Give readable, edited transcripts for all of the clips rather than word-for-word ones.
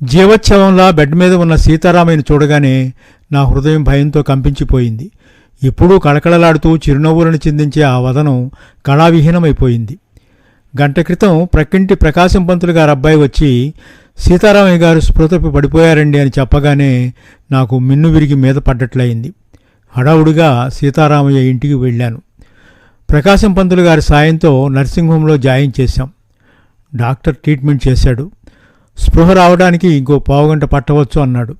జీవోత్సవంలా bed మీద ఉన్న సీతారామయ్యను చూడగానే నా హృదయం భయంతో కంపించిపోయింది. ఎప్పుడూ కళకళలాడుతూ చిరునవ్వులను చిందించే ఆ వదనం కళావిహీనమైపోయింది. గంట క్రితం ప్రక్కింటి ప్రకాశం పంతులు గారు అబ్బాయి వచ్చి సీతారామయ్య గారు స్పృహతపి పడిపోయారండి అని చెప్పగానే నాకు మిన్ను విరిగి మీద పడ్డట్లయింది. హడావుడిగా సీతారామయ్య ఇంటికి వెళ్ళాను. ప్రకాశం పంతులు గారి సాయంతో నర్సింగ్ హోంలో జాయిన్ చేశాం. డాక్టర్ ట్రీట్మెంట్ చేశాడు. స్పృహ రావడానికి ఇంకో పావుగంట పట్టవచ్చు అన్నాడు.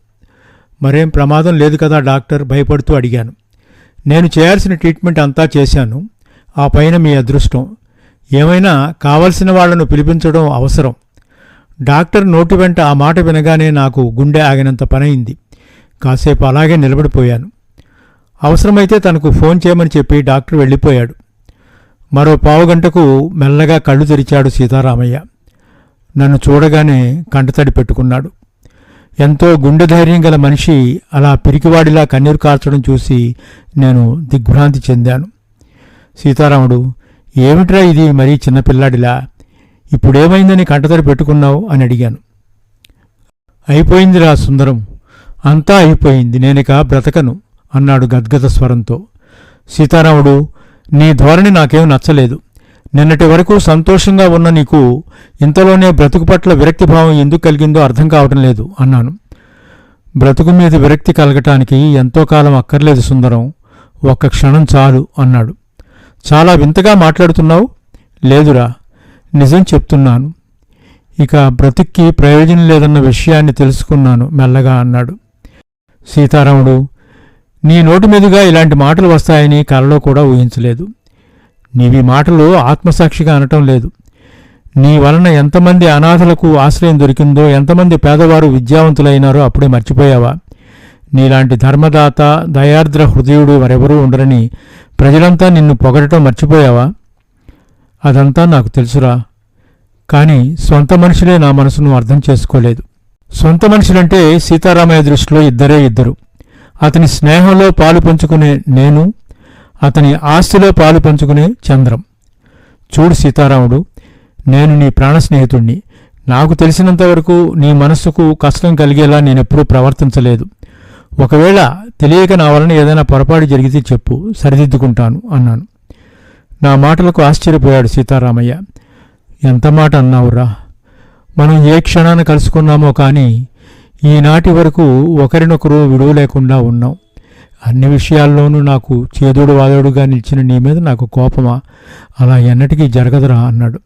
మరేం ప్రమాదం లేదు కదా డాక్టర్ భయపడుతూ అడిగాను. నేను చేయాల్సిన ట్రీట్మెంట్ అంతా చేశాను. ఆ పైన మీ అదృష్టం. ఏమైనా కావలసిన వాళ్లను పిలిపించడం అవసరం. డాక్టర్ నోటి వెంట ఆ మాట వినగానే నాకు గుండె ఆగినంత పనయింది. కాసేపు అలాగే నిలబడిపోయాను. అవసరమైతే తనకు ఫోన్ చేయమని చెప్పి డాక్టర్ వెళ్ళిపోయాడు. మరో పావుగంటకు మెల్లగా కళ్ళు తెరిచాడు సీతారామయ్య. నన్ను చూడగానే కంటతడి పెట్టుకున్నాడు. ఎంతో గుండె ధైర్యం గల మనిషి అలా పిరికివాడిలా కన్నీరు కార్చడం చూసి నేను దిగ్భ్రాంతి చెందాను. సీతారాముడు, ఏమిట్రా ఇది మరీ చిన్నపిల్లాడిలా? ఇప్పుడేమైందని కంటతడి పెట్టుకున్నావు అని అడిగాను. అయిపోయిందిరా సుందరం, అంతా అయిపోయింది, నేనిక బ్రతకను అన్నాడు గద్గద స్వరంతో. సీతారాముడు, నీ ధోరణి నాకేం నచ్చలేదు. నిన్నటి వరకు సంతోషంగా ఉన్న నీకు ఇంతలోనే బ్రతుకు పట్ల విరక్తిభావం ఎందుకు కలిగిందో అర్థం కావటం లేదు అన్నాను. బ్రతుకు మీద విరక్తి కలగటానికి ఎంతో కాలం అక్కర్లేదు సుందరం, ఒక్క క్షణం చాలు అన్నాడు. చాలా వింతగా మాట్లాడుతున్నావు. లేదురా, నిజం చెప్తున్నాను. ఇక బ్రతుక్కి ప్రయోజనం లేదన్న విషయాన్ని తెలుసుకున్నాను మెల్లగా అన్నాడు. సీతారాముడు, నీ నోటి మీదుగా ఇలాంటి మాటలు వస్తాయని కలలో కూడా ఊహించలేదు. నీవి మాటలు ఆత్మసాక్షిగా అనటం లేదు. నీ వలన ఎంతమంది అనాథలకు ఆశ్రయం దొరికిందో, ఎంతమంది పేదవారు విద్యావంతులైనారో అప్పుడే మర్చిపోయావా? నీలాంటి ధర్మదాత దయార్ద్ర హృదయుడు మరెవరూ ఉండరని ప్రజలంతా నిన్ను పొగడటం మర్చిపోయావా? అదంతా నాకు తెలుసురా. కానీ సొంత మనుషులే నా మనసును అర్థం చేసుకోలేదు. సొంత మనుషులంటే సీతారామయ్య దృష్టిలో ఇద్దరే ఇద్దరు. అతని స్నేహంలో పాలు పంచుకునే నేను, అతని ఆస్తిలో పాలు పంచుకునే చంద్రం. చూడు సీతారాముడు, నేను నీ ప్రాణ స్నేహితుణ్ణి. నాకు తెలిసినంతవరకు నీ మనస్సుకు కష్టం కలిగేలా నేనెప్పుడూ ప్రవర్తించలేదు. ఒకవేళ తెలియక నా వలన ఏదైనా పొరపాటు జరిగితే చెప్పు, సరిదిద్దుకుంటాను అన్నాను. నా మాటలకు ఆశ్చర్యపోయాడు సీతారామయ్య. ఎంత మాట అన్నావురా! మనం ఏ క్షణాన కలుసుకున్నామో కానీ ఈనాటి వరకు ఒకరినొకరు విడువ లేకుండా ఉన్నాం. అన్ని విషయాల్లోనూ నాకు చేదోడు వాదోడుగా నిలిచిన నీ మీద నాకు కోపమా? అలా ఎన్నటికీ జరగదురా అన్నాడు.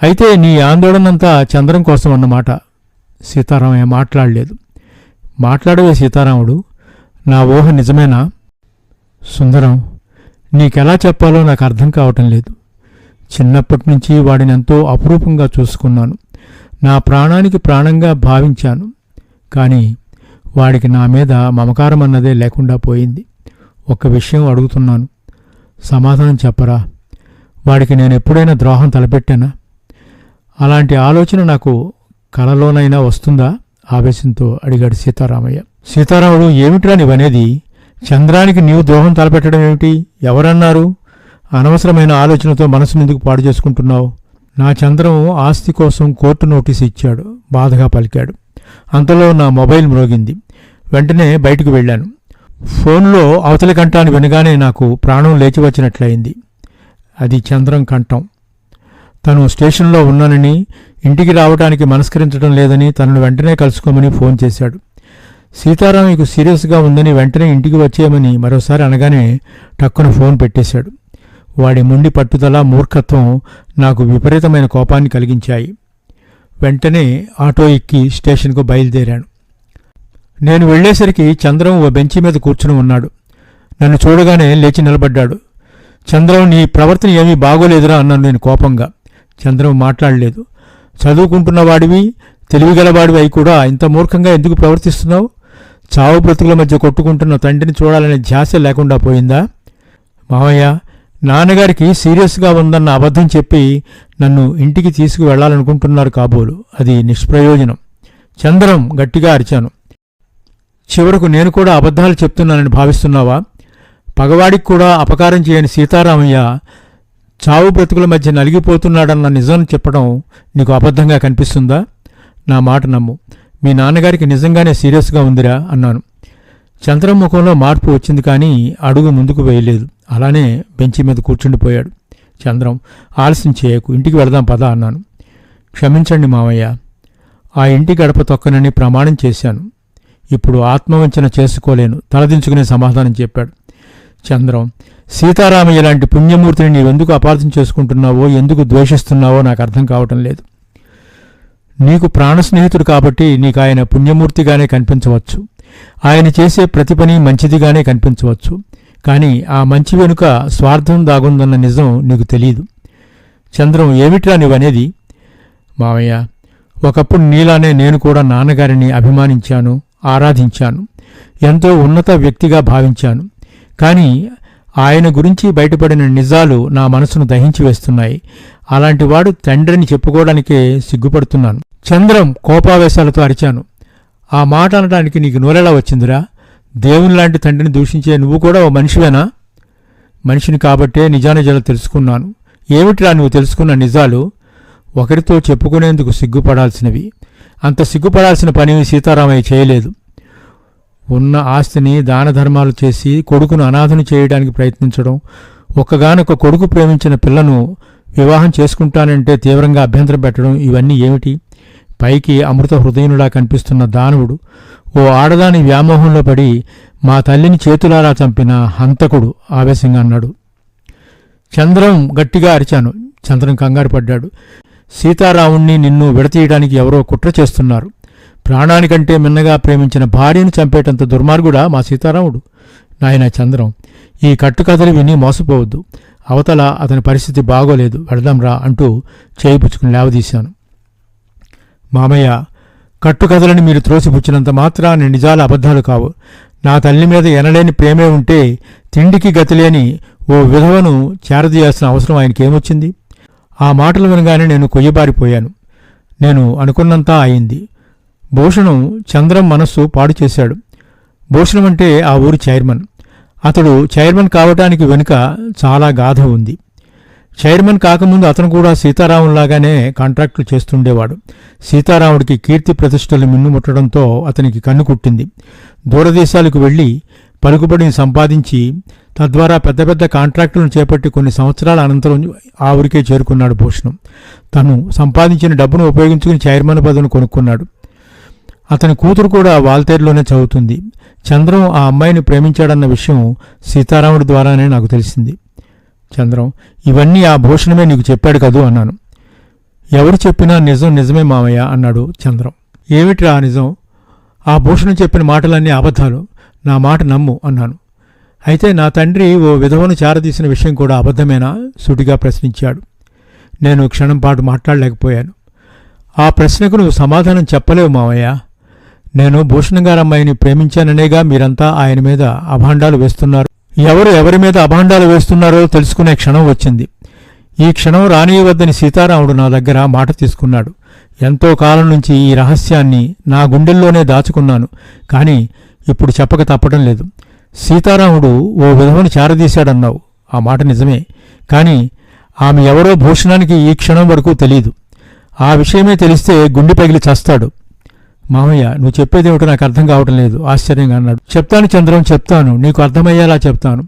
అయితే నీ ఆందోళనంతా చంద్రం కోసం అన్నమాట. సీతారామయ్య మాట్లాడలేదు. మాట్లాడవే సీతారాముడు, నా ఊహ నిజమేనా? సుందరం, నీకెలా చెప్పాలో నాకు అర్థం కావటం లేదు. చిన్నప్పటి నుంచి వాడిని ఎంతో అపురూపంగా చూసుకున్నాను. నా ప్రాణానికి ప్రాణంగా భావించాను. కానీ వాడికి నా మీద మమకారం అన్నదే లేకుండా పోయింది. ఒక్క విషయం అడుగుతున్నాను, సమాధానం చెప్పరా? వాడికి నేను ఎప్పుడైనా ద్రోహం తలపెట్టానా? అలాంటి ఆలోచన నాకు కలలోనైనా వస్తుందా? ఆవేశంతో అడిగాడు సీతారామయ్య. సీతారాముడు, ఏమిట్రా నీవనేది? చంద్రానికి నీవు ద్రోహం తలపెట్టడం ఏమిటి? ఎవరన్నారు? అనవసరమైన ఆలోచనతో మనసునెందుకు పాడు చేసుకుంటున్నావు? నా చంద్రం ఆస్తి కోసం కోర్టు నోటీసు ఇచ్చాడు, బాధగా పలికాడు. అంతలో నా మొబైల్ మ్రోగింది. వెంటనే బయటకు వెళ్ళాను. ఫోన్లో అవతలి కంఠాన్ని వినగానే నాకు ప్రాణం లేచి వచ్చినట్లయింది. అది చంద్రం కంఠం. తను స్టేషన్లో ఉన్నానని, ఇంటికి రావడానికి మనస్కరించడం లేదని, తనను వెంటనే కలుసుకోమని ఫోన్ చేశాడు. సీతారామయ్యకు సీరియస్గా ఉందని వెంటనే ఇంటికి వచ్చేయమని మరోసారి అనగానే టక్కున ఫోన్ పెట్టేశాడు. వాడి మొండి పట్టుదల, మూర్ఖత్వం నాకు విపరీతమైన కోపాన్ని కలిగించాయి. వెంటనే ఆటో ఎక్కి స్టేషన్కు బయలుదేరాను. నేను వెళ్లేసరికి చంద్రం ఓ బెంచి మీద కూర్చుని ఉన్నాడు. నన్ను చూడగానే లేచి నిలబడ్డాడు. చంద్రం, నీ ప్రవర్తన ఏమీ బాగోలేదురా అన్నాను నేను కోపంగా. చంద్రం మాట్లాడలేదు. చదువుకుంటున్నవాడివి, తెలివిగలవాడివి అయి కూడా ఇంత మూర్ఖంగా ఎందుకు ప్రవర్తిస్తున్నావు? చావు బ్రతుకుల మధ్య కొట్టుకుంటున్న తండ్రిని చూడాలనే ధ్యాస లేకుండా పోయిందా? మావయ్య, నాన్నగారికి సీరియస్గా ఉందన్న అబద్ధం చెప్పి నన్ను ఇంటికి తీసుకువెళ్లాలనుకుంటున్నారు కాబోలు. అది నిష్ప్రయోజనం. చంద్రం, గట్టిగా అరిచాను. చివరకు నేను కూడా అబద్ధాలు చెప్తున్నానని భావిస్తున్నావా? పగవాడికి కూడా అపకారం చేయని సీతారామయ్య చావు బ్రతుకుల మధ్య నలిగిపోతున్నాడన్న నిజం చెప్పడం నీకు అబద్ధంగా కనిపిస్తుందా? నా మాట నమ్ము. మీ నాన్నగారికి నిజంగానే సీరియస్గా ఉందిరా అన్నాను. చంద్రం ముఖంలో మార్పు వచ్చింది, కానీ అడుగు ముందుకు వేయలేదు. అలానే బెంచి మీద కూర్చుండిపోయాడు. చంద్రం, ఆలస్యం చేయకు, ఇంటికి వెళదాం పద అన్నాను. క్షమించండి మావయ్య, ఆ ఇంటి గడప తొక్కనని ప్రమాణం చేశాను. ఇప్పుడు ఆత్మవంచన చేసుకోలేను, తలదించుకునే సమాధానం చెప్పాడు. చంద్రం, సీతారామయ్య లాంటి పుణ్యమూర్తిని నీవెందుకు అపార్థం చేసుకుంటున్నావో, ఎందుకు ద్వేషిస్తున్నావో నాకు అర్థం కావటం లేదు. నీకు ప్రాణ స్నేహితుడు కాబట్టి నీకు ఆయన పుణ్యమూర్తిగానే కనిపించవచ్చు. ఆయన చేసే ప్రతి పని మంచిదిగానే కనిపించవచ్చు. కానీ ఆ మంచి వెనుక స్వార్థం దాగుందన్న నిజం నీకు తెలీదు. చంద్రం, ఏమిట్రా నీవనేది? మావయ్య, ఒకప్పుడు నీలానే నేను కూడా నాన్నగారిని అభిమానించాను, ఆరాధించాను, ఎంతో ఉన్నత వ్యక్తిగా భావించాను. కానీ ఆయన గురించి బయటపడిన నిజాలు నా మనసును దహించి వేస్తున్నాయి. అలాంటివాడు తండ్రిని చెప్పుకోవడానికే సిగ్గుపడుతున్నాను. చంద్రం కోపావేశాలతో అరిచాను. ఆ మాట అనడానికి నీకు నోరెలా వచ్చిందిరా? దేవుని లాంటి తండ్రిని దూషించే నువ్వు కూడా ఓ మనిషివేనా? మనిషిని కాబట్టే నిజానిజాలు తెలుసుకున్నాను. ఏమిటిరా నువ్వు తెలుసుకున్న నిజాలు? ఒకరితో చెప్పుకునేందుకు సిగ్గుపడాల్సినవి. అంత సిగ్గుపడాల్సిన పని సీతారామయ్య చేయలేదు. ఉన్న ఆస్తిని దాన ధర్మాలు చేసి కొడుకును అనాథను చేయడానికి ప్రయత్నించడం, ఒక్కగానొక్క కొడుకు ప్రేమించిన పిల్లను వివాహం చేసుకుంటానంటే తీవ్రంగా అభ్యంతరం పెట్టడం, ఇవన్నీ ఏమిటి? పైకి అమృత హృదయునులా కనిపిస్తున్న దానవుడు ఓ ఆడదాని వ్యామోహంలో పడి మా తల్లిని చేతులారా చంపిన హంతకుడు ఆవేశంగా అన్నాడు. చంద్రం గట్టిగా అరిచాను. చంద్రం కంగారు పడ్డాడు. సీతారాముణ్ణి నిన్ను విడతీయడానికి ఎవరో కుట్ర చేస్తున్నారు. ప్రాణానికంటే మిన్నగా ప్రేమించిన భార్యను చంపేటంత దుర్మార్గుడా మా సీతారాముడు? నాయనా చంద్రం, ఈ కట్టుకథలు విని మోసపోవద్దు. అవతల అతని పరిస్థితి బాగోలేదు, వెళదాంరా అంటూ చేయి పుచ్చుకుని లేవదీశాను. మామయ్య, కట్టుకథలని మీరు త్రోసిపుచ్చినంత మాత్రాన నిజాలు అబద్ధాలు కావు. నా తల్లి మీద ఎనలేని ప్రేమే ఉంటే తిండికి గతిలేని ఓ విధవను చేరదీయాల్సిన అవసరం ఆయనకేమొచ్చింది? ఆ మాటలు వినగానే నేను కొయ్యబారిపోయాను. నేను అనుకున్నంతా అయింది. భూషణం చంద్రం మనస్సు పాడు చేశాడు. భూషణం అంటే ఆ ఊరి చైర్మన్. అతడు చైర్మన్ కావటానికి వెనుక చాలా గాథ ఉంది. చైర్మన్ కాకముందు అతను కూడా సీతారాములాగానే కాంట్రాక్టులు చేస్తుండేవాడు. సీతారాముడికి కీర్తి ప్రతిష్టలు మిన్నుముట్టడంతో అతనికి కన్ను కుట్టింది. దూరదేశాలకు వెళ్ళి పలుకుబడిని సంపాదించి తద్వారా పెద్ద పెద్ద కాంట్రాక్టులను చేపట్టి కొన్ని సంవత్సరాల అనంతరం ఆ ఊరికే చేరుకున్నాడు భూషణం. తను సంపాదించిన డబ్బును ఉపయోగించుకుని చైర్మన్ పదవిని కొనుక్కున్నాడు. అతని కూతురు కూడా వాల్తేరులోనే చదువుతుంది. చంద్రం ఆ అమ్మాయిని ప్రేమించాడన్న విషయం సీతారాముడి ద్వారానే నాకు తెలిసింది. చంద్రం, ఇవన్నీ ఆ భూషణమే నీకు చెప్పాడు కదూ అన్నాను. ఎవరు చెప్పినా నిజం నిజమే మామయ్య అన్నాడు చంద్రం. ఏమిట్రా నిజం? ఆ భూషణం చెప్పిన మాటలన్నీ అబద్ధాలు. నా మాట నమ్ము అన్నాను. అయితే నా తండ్రి ఓ విధవను చారదీసిన విషయం కూడా అబద్ధమేనా? సూటిగా ప్రశ్నించాడు. నేను క్షణం పాటు మాట్లాడలేకపోయాను. ఆ ప్రశ్నకు నువ్వు సమాధానం చెప్పలేవు మావయ్య. నేను భూషణం గారి అమ్మాయిని ప్రేమించాననేగా మీరంతా ఆయన మీద అభాండాలు వేస్తున్నారు. ఎవరి మీద అభాండాలు వేస్తున్నారో తెలుసుకునే క్షణం వచ్చింది. ఈ క్షణం రానియవద్దని సీతారాముడు నా దగ్గర మాట తీసుకున్నాడు. ఎంతో కాలం నుంచి ఈ రహస్యాన్ని నా గుండెల్లోనే దాచుకున్నాను. కానీ ఇప్పుడు చెప్పక తప్పడం లేదు. సీతారాముడు ఓ విధవను చారదీశాడన్నావు. ఆ మాట నిజమే. కానీ ఆమె ఎవరో భూషణానికి ఈ క్షణం వరకు తెలీదు. ఆ విషయమే తెలిస్తే గుండె పగిలి చస్తాడు. మామయ్య, నువ్వు చెప్పేదేమిటో నాకు అర్థం కావటం లేదు ఆశ్చర్యంగా అన్నాడు. చెప్తాను చంద్రం, చెప్తాను. నీకు అర్థమయ్యేలా చెప్తాను.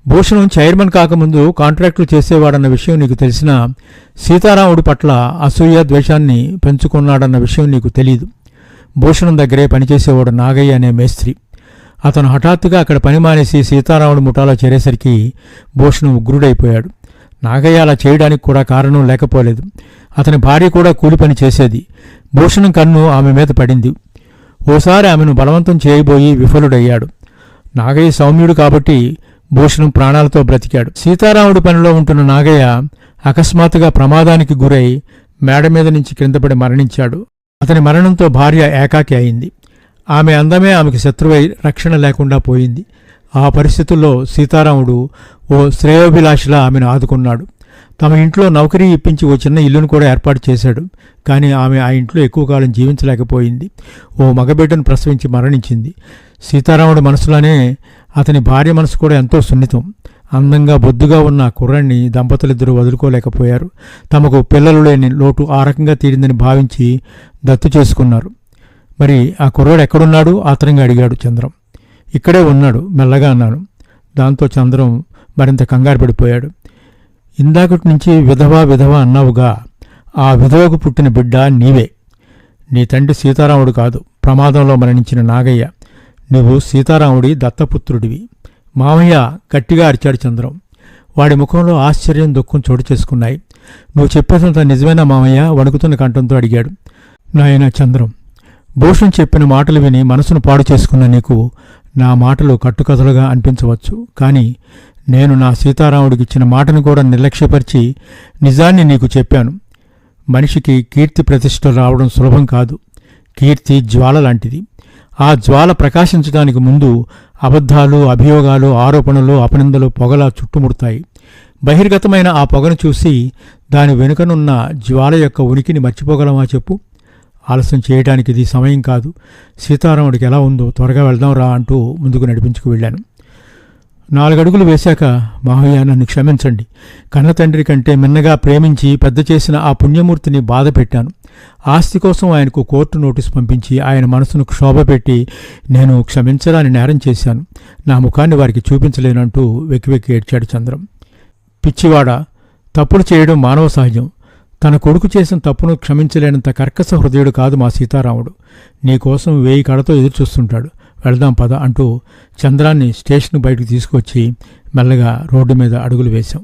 భూషణం చైర్మన్ కాకముందు కాంట్రాక్టులు చేసేవాడన్న విషయం నీకు తెలిసినా సీతారాముడి పట్ల అసూయ ద్వేషాన్ని పెంచుకున్నాడన్న విషయం నీకు తెలీదు. భూషణం దగ్గరే పనిచేసేవాడు నాగయ్య అనే మేస్త్రి. అతను హఠాత్తుగా అక్కడ పని మానేసి సీతారాముడి ముఠాలో చేరేసరికి భూషణం ఉగ్రుడైపోయాడు. నాగయ్య అలా చేయడానికి కూడా కారణం లేకపోలేదు. అతని భార్య కూడా కూలి పని చేసేది. భూషణం కన్ను ఆమె మీద పడింది. ఓసారి ఆమెను బలవంతం చేయబోయి విఫలుడయ్యాడు. నాగయ్య సౌమ్యుడు కాబట్టి భూషణం ప్రాణాలతో బ్రతికాడు. సీతారాముడి పనిలో ఉంటున్న నాగయ్య అకస్మాత్తుగా ప్రమాదానికి గురై మేడ మీద నుంచి క్రిందపడి మరణించాడు. అతని మరణంతో భార్య ఏకాకి అయింది. ఆమె అందమే ఆమెకి శత్రువై రక్షణ లేకుండా పోయింది. ఆ పరిస్థితుల్లో సీతారాముడు ఓ శ్రేయోభిలాషిలా ఆమెను ఆదుకున్నాడు. తమ ఇంట్లో నౌకరీ ఇప్పించి ఓ చిన్న ఇల్లును కూడా ఏర్పాటు చేశాడు. కానీ ఆమె ఆ ఇంట్లో ఎక్కువ కాలం జీవించలేకపోయింది. ఓ మగబిడ్డను ప్రసవించి మరణించింది. సీతారాముడి మనసులోనే అతని భార్య మనసు కూడా ఎంతో సున్నితం. అందంగా బొద్దుగా ఉన్న కుర్రాన్ని దంపతులిద్దరూ వదులుకోలేకపోయారు. తమకు పిల్లలు లేని లోటు ఆ రకంగా తీరిందని భావించి దత్తు చేసుకున్నారు. మరి ఆ కుర్రాడు ఎక్కడున్నాడు ఆత్రంగా అడిగాడు చంద్రం. ఇక్కడే ఉన్నాడు మెల్లగా అన్నాను. దాంతో చంద్రం మరింత కంగారు పడిపోయాడు. ఇందాకటి నుంచి విధవ అన్నావుగా, ఆ విధవకు పుట్టిన బిడ్డ నీవే. నీ తండ్రి సీతారాముడు కాదు, ప్రమాదంలో మరణించిన నాగయ్య. నువ్వు సీతారాముడి దత్తపుత్రుడివి. మామయ్య గట్టిగా అరిచాడు చంద్రం. వాడి ముఖంలో ఆశ్చర్యం దుఃఖం చోటు చేసుకున్నాయి. నువ్వు చెప్పేదంత నిజమేనా మామయ్య? వణుకుతున్న కంఠంతో అడిగాడు. నాయనా చంద్రం, భూషణ్ చెప్పిన మాటలు విని మనసును పాడు చేసుకున్న నీకు నా మాటలు కట్టుకథలుగా అనిపించవచ్చు. కానీ నేను నా సీతారాముడికి ఇచ్చిన మాటను కూడా నిర్లక్ష్యపరిచి నిజాన్ని నీకు చెప్పాను. మనిషికి కీర్తి ప్రతిష్టలు రావడం సులభం కాదు. కీర్తి జ్వాల లాంటిది. ఆ జ్వాల ప్రకాశించడానికి ముందు అబద్ధాలు, అభియోగాలు, ఆరోపణలు, అపనిందలు పొగలా చుట్టుముడతాయి. బహిర్గతమైన ఆ పొగను చూసి దాని వెనుకనున్న జ్వాల యొక్క ఉనికిని మర్చిపోగలమా చెప్పు? ఆలస్యం చేయడానికి ఇది సమయం కాదు. సీతారాముడికి ఎలా ఉందో త్వరగా వెళ్దాం రా అంటూ ముందుకు నడిపించుకు వెళ్ళాను. 4 అడుగులు వేశాక, మావయ్య నన్ను క్షమించండి. కన్నతండ్రి కంటే మిన్నగా ప్రేమించి పెద్ద చేసిన ఆ పుణ్యమూర్తిని బాధ పెట్టాను. ఆస్తి కోసం ఆయనకు కోర్టు నోటీసు పంపించి ఆయన మనసును క్షోభపెట్టి నేను క్షమించరాని నేరం చేశాను. నా ముఖాన్ని వారికి చూపించలేనంటూ వెక్కి ఏడ్చాడు చంద్రం. పిచ్చివాడ, తప్పులు చేయడం మానవ సహజం. తన కొడుకు చేసిన తప్పును క్షమించలేనంత కర్కశ హృదయుడు కాదు మా సీతారాముడు. నీకోసం 1000 కళతో ఎదురుచూస్తుంటాడు. వెళ్దాం పద అంటూ చంద్రాన్ని స్టేషన్ బయటకు తీసుకొచ్చి మెల్లగా రోడ్డు మీద అడుగులు వేశాం.